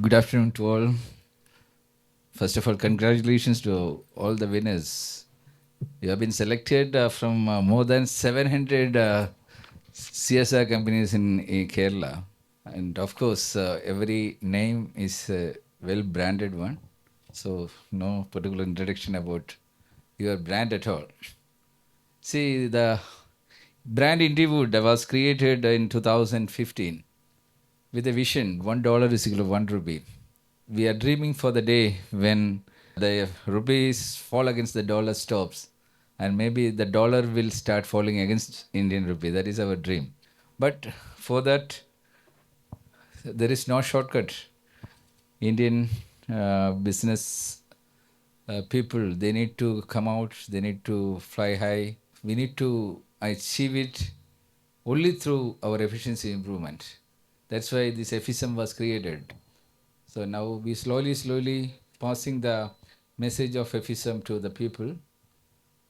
Good afternoon to all. First of all, congratulations to all the winners. You have been selected from more than 700 CSR companies in Kerala. And of course, every name is a well branded one. So, no particular introduction about your brand at all. See, the brand Indywood was created in 2015 with a vision $1 is equal to 1 rupee. We are dreaming for the day when the rupees fall against the dollar stops and maybe the dollar will start falling against Indian rupee. That is our dream. But for that, there is no shortcut. Indian business people, they need to come out, they need to fly high. We need to achieve it only through our efficiency improvement. That's why this FISM was created. So now we slowly passing the message of FISM to the people.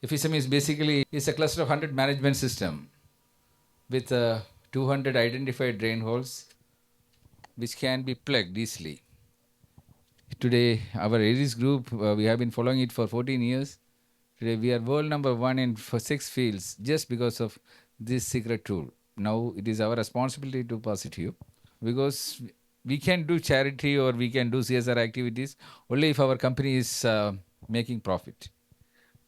FISM is basically is a cluster of 100 management system with 200 identified drain holes which can be plugged easily. Today, our Aries group, we have been following it for 14 years. Today, we are world number one in for 6 fields just because of this secret tool. Now, it is our responsibility to pass it to you because we can do charity or we can do CSR activities only if our company is making profit.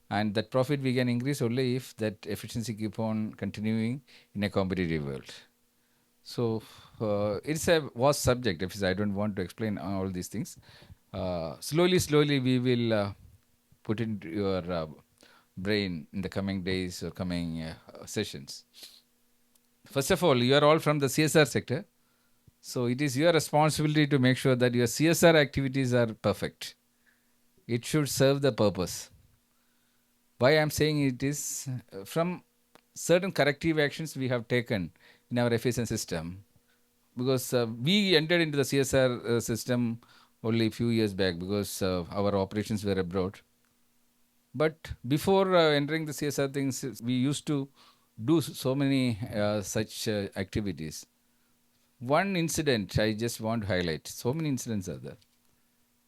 And that profit we can increase only if that efficiency keep on continuing in a competitive world. So it's a vast subject. If I don't want to explain all these things, slowly we will put into your brain in the coming days or coming sessions. First of all, you are all from the CSR sector, so it is your responsibility to make sure that your CSR activities are perfect. It should serve the purpose. Why I'm saying it is from certain corrective actions we have taken in our efficient system because we entered into the CSR system only a few years back because our operations were abroad. But before entering the CSR things, we used to do so many such activities. One incident I just want to highlight. So many incidents are there.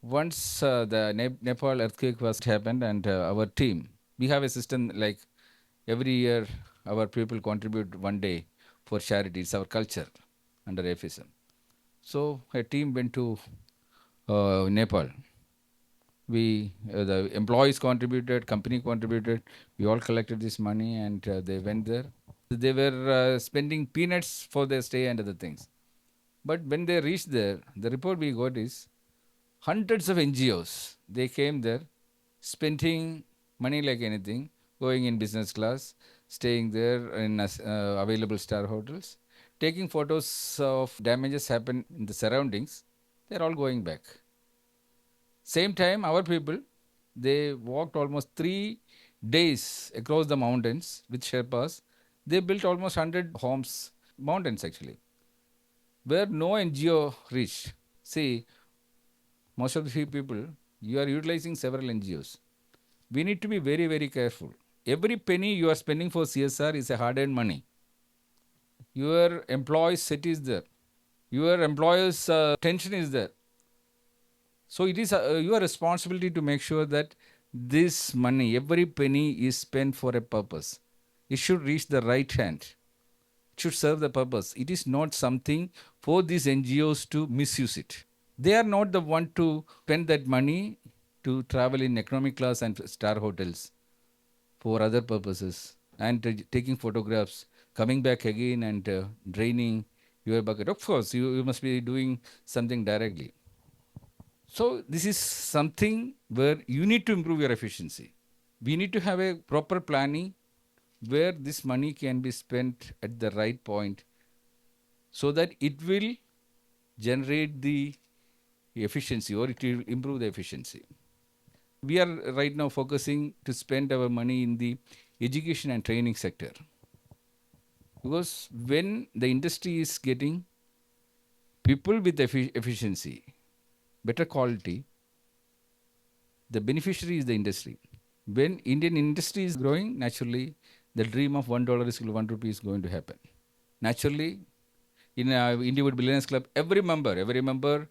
Once the Nepal earthquake was happened, and our team, we have a system like every year our people contribute one day for charity. It's our culture under AFISM. So a team went to Nepal. We the employees contributed, company contributed. We all collected this money, and they went there. They were spending peanuts for their stay and other things. But when they reached there, the report we got is hundreds of NGOs. They came there, spending money like anything, going in business class, staying there in available star hotels, taking photos of damages happen in the surroundings. They're all going back. Same time, our people, they walked almost 3 days across the mountains with Sherpas. They built almost 100 homes, mountains actually, where no NGO reached. See, most of the few people, you are utilizing several NGOs. We need to be very careful. Every penny you are spending for CSR is a hard earned money. Your employees' set is there. Your employers' tension is there. So it is your responsibility to make sure that this money, every penny is spent for a purpose. It should reach the right hand. It should serve the purpose. It is not something for these NGOs to misuse it. They are not the one to spend that money to travel in economic class and star hotels for other purposes and taking photographs, coming back again and draining your bucket. Of course, you must be doing something directly. So this is something where you need to improve your efficiency. We need to have a proper planning where this money can be spent at the right point so that it will generate the efficiency or it will improve the efficiency. We are right now focusing to spend our money in the education and training sector because when the industry is getting people with efficiency, better quality, the beneficiary is the industry. When Indian industry is growing, naturally, the dream of $1 is equal to 1 rupee is going to happen. Naturally, in Indywood Billionaires Club, every member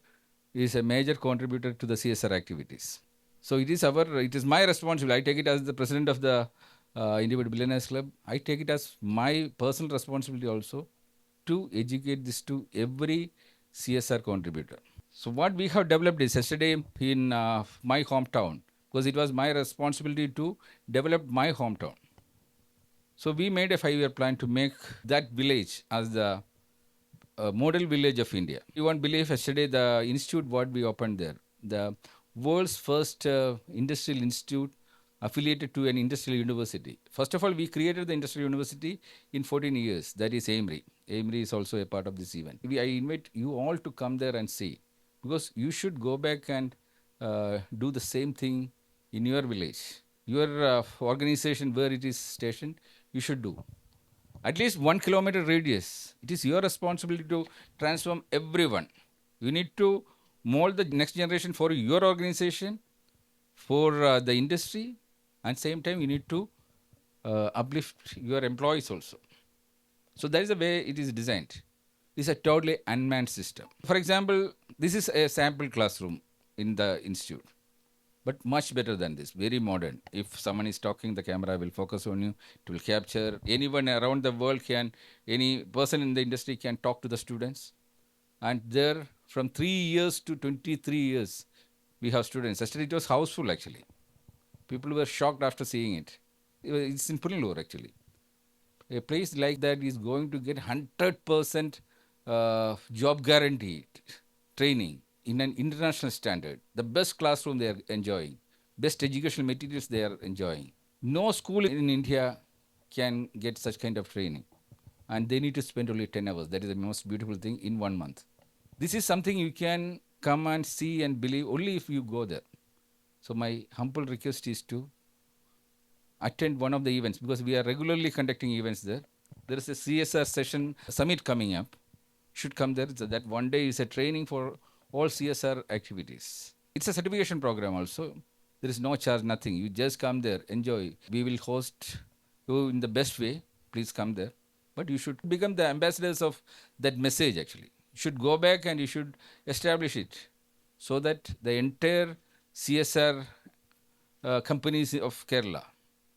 is a major contributor to the CSR activities. So it is my responsibility. I take it as the president of the Indywood Billionaires Club. I take it as my personal responsibility also to educate this to every CSR contributor. So what we have developed is yesterday in my hometown, because it was my responsibility to develop my hometown. So we made a 5-year plan to make that village as the model village of India. You won't believe yesterday the institute what we opened there, the world's first industrial institute affiliated to an industrial university. First of all, we created the industrial university in 14 years. That is AIMRI. AIMRI is also a part of this event. I invite you all to come there and see, because you should go back and do the same thing in your village. Your organization where it is stationed, you should do at least 1 kilometer radius. It is your responsibility to transform everyone. You need to mold the next generation for your organization, for the industry, and same time you need to uplift your employees also. So that is the way it is designed. It's a totally unmanned system. For example, this is a sample classroom in the institute, but much better than this, very modern. If someone is talking, the camera will focus on you, it will capture. Anyone around the world can, any person in the industry can talk to the students. And there, from 3 years to 23 years, we have students. Yesterday it was houseful actually. People were shocked after seeing it. It's in Punnallur actually. A place like that is going to get 100% job guaranteed training in an international standard. The best classroom they are enjoying, best educational materials they are enjoying. No school in India can get such kind of training. And they need to spend only 10 hours. That is the most beautiful thing in 1 month. This is something you can come and see and believe only if you go there. So my humble request is to attend one of the events, because we are regularly conducting events there. There is a CSR session summit coming up. Should come there. So that one day is a training for all CSR activities. It's a certification program also. There is no charge, nothing. You just come there, enjoy. We will host you in the best way. Please come there. But you should become the ambassadors of that message actually. You should go back and you should establish it so that the entire CSR companies of Kerala,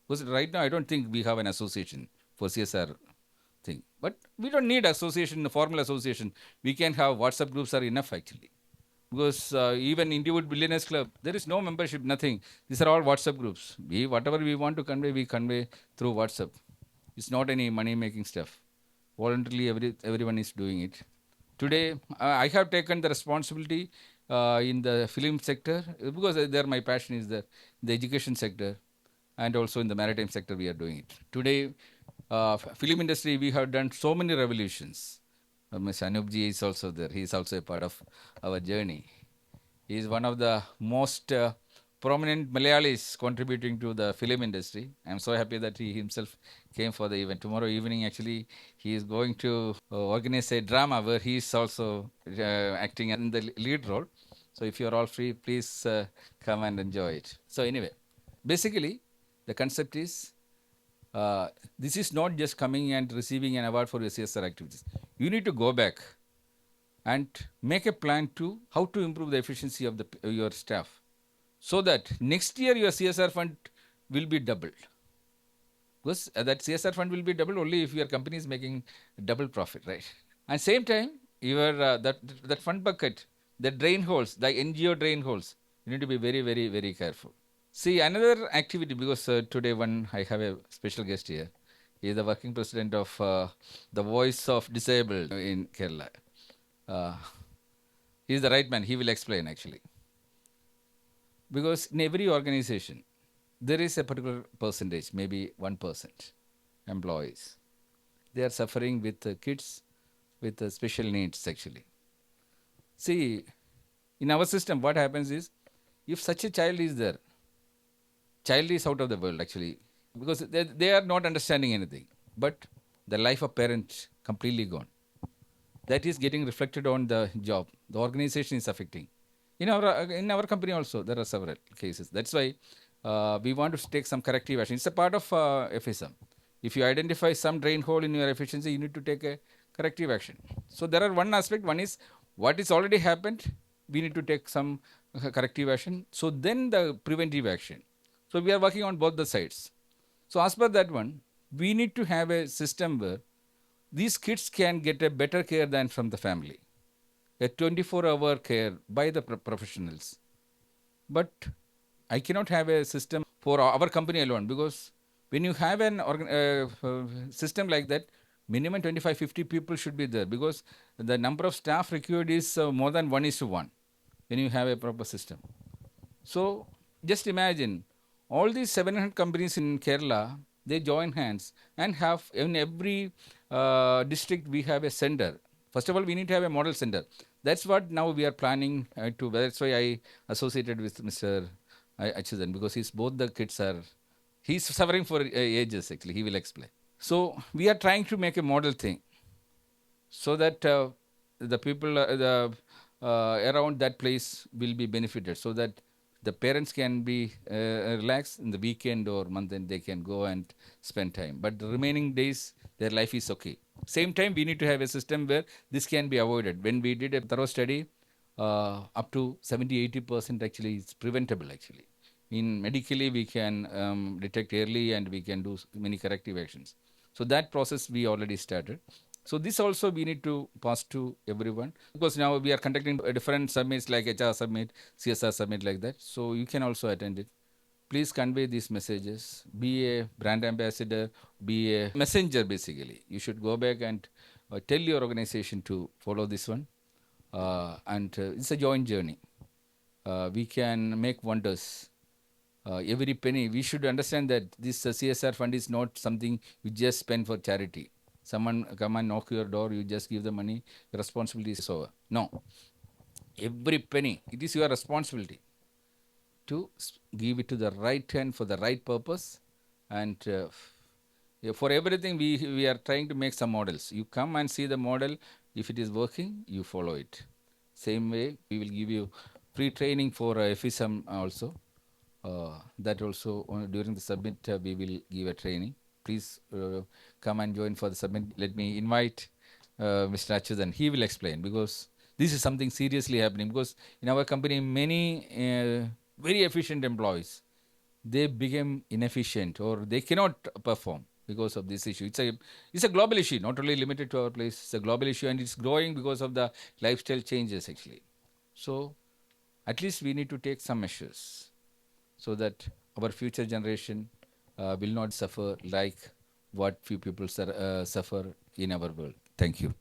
because right now I don't think we have an association for CSR thing. But we don't need association, a formal association. We can have WhatsApp groups are enough actually. Because even Indywood Billionaires Club, there is no membership, nothing. These are all WhatsApp groups. Whatever we want to convey, we convey through WhatsApp. It's not any money-making stuff. Voluntarily, everyone is doing it. Today, I have taken the responsibility in the film sector, because there my passion is the education sector, and also in the maritime sector we are doing it. Today, film industry, we have done so many revolutions. Mr. Anupji is also there. He is also a part of our journey. He is one of the most prominent Malayalis contributing to the film industry. I am so happy that he himself came for the event. Tomorrow evening, actually, he is going to organize a drama where he is also acting in the lead role. So if you are all free, please come and enjoy it. So anyway, basically, the concept is this is not just coming and receiving an award for your CSR activities. You need to go back and make a plan to how to improve the efficiency of your staff, so that next year your CSR fund will be doubled. Because that CSR fund will be doubled only if your company is making double profit, right? And same time, your that fund bucket, the drain holes, the NGO drain holes, you need to be very, very, very careful. See, another activity, because today I have a special guest here. He is the working president of the Voice of Disabled in Kerala. He is the right man. He will explain actually. Because in every organization, there is a particular percentage, maybe 1% employees. They are suffering with kids with special needs actually. See, in our system, what happens is, if such a child is there, child is out of the world actually, because they are not understanding anything. But the life of parent completely gone. That is getting reflected on the job. The organization is affecting. In our company also, there are several cases. That's why we want to take some corrective action. It's a part of FSM. If you identify some drain hole in your efficiency, you need to take a corrective action. So there are one aspect. One is what is already happened. we need to take some corrective action. So then the preventive action. So we are working on both the sides. So as per that one, we need to have a system where these kids can get a better care than from the family, a 24-hour care by the professionals. But I cannot have a system for our company alone, because when you have an system like that, minimum 25-50 people should be there, because the number of staff required is more than 1:1 when you have a proper system. So just imagine all these 700 companies in Kerala, they join hands and have in every district we have a center. First of all, we need to have a model center. That's what now we are planning to. That's why I associated with Mr. Achudan, because he's both the kids are, he's suffering for ages actually. He will explain. So we are trying to make a model thing, so that the people around that place will be benefited, so that the parents can be relaxed in the weekend or month, and they can go and spend time, but the remaining days their life is okay. Same time, we need to have a system where this can be avoided. When we did a thorough study, up to 70-80% actually is preventable actually. In medically we can detect early, and we can do many corrective actions. So that process we already started. So this also we need to pass to everyone, because now we are conducting different summits like HR summit, CSR summit, like that. So you can also attend it. Please convey these messages. Be a brand ambassador, be a messenger basically. You should go back and tell your organization to follow this one. And it's a joint journey. We can make wonders. Every penny, we should understand that this CSR fund is not something you just spend for charity. Someone come and knock your door, you just give the money, the responsibility is over. No, every penny, it is your responsibility to give it to the right hand for the right purpose. And yeah, for everything, we are trying to make some models. You come and see the model. If it is working, you follow it. Same way, we will give you free training for FISM also. That also during the summit we will give a training. Please come and join for the summit. Let me invite Mr. Achudan. He will explain, because this is something seriously happening. Because in our company, many very efficient employees, they become inefficient, or they cannot perform because of this issue. It's a global issue, not only limited to our place. It's a global issue, and it's growing because of the lifestyle changes actually. So at least we need to take some measures, so that our future generation will not suffer like what few people suffer in our world. Thank you.